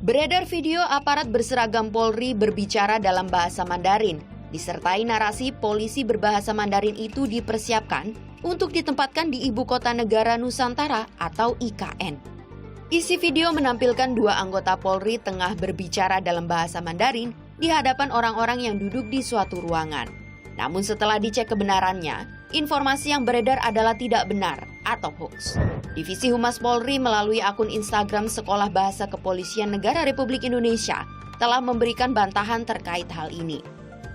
Beredar video aparat berseragam Polri berbicara dalam bahasa Mandarin, disertai narasi polisi berbahasa Mandarin itu dipersiapkan untuk ditempatkan di Ibu Kota Negara Nusantara atau IKN. Isi video menampilkan dua anggota Polri tengah berbicara dalam bahasa Mandarin di hadapan orang-orang yang duduk di suatu ruangan. Namun setelah dicek kebenarannya, informasi yang beredar adalah tidak benar atau hoax. Divisi Humas Polri melalui akun Instagram Sekolah Bahasa Kepolisian Negara Republik Indonesia telah memberikan bantahan terkait hal ini.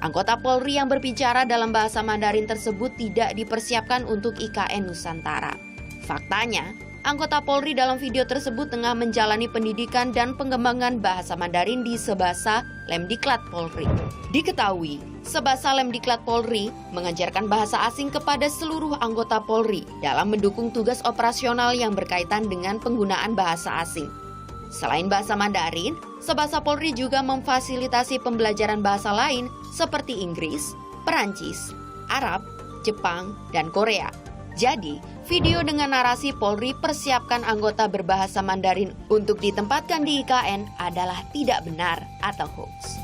Anggota Polri yang berbicara dalam bahasa Mandarin tersebut tidak dipersiapkan untuk IKN Nusantara. Faktanya, anggota Polri dalam video tersebut tengah menjalani pendidikan dan pengembangan bahasa Mandarin di Sebasa Lemdiklat Polri. Diketahui, Sebasa Lemdiklat Polri mengajarkan bahasa asing kepada seluruh anggota Polri dalam mendukung tugas operasional yang berkaitan dengan penggunaan bahasa asing. Selain bahasa Mandarin, Sebasa Polri juga memfasilitasi pembelajaran bahasa lain seperti Inggris, Perancis, Arab, Jepang, dan Korea. Jadi, video dengan narasi Polri persiapkan anggota berbahasa Mandarin untuk ditempatkan di IKN adalah tidak benar atau hoax.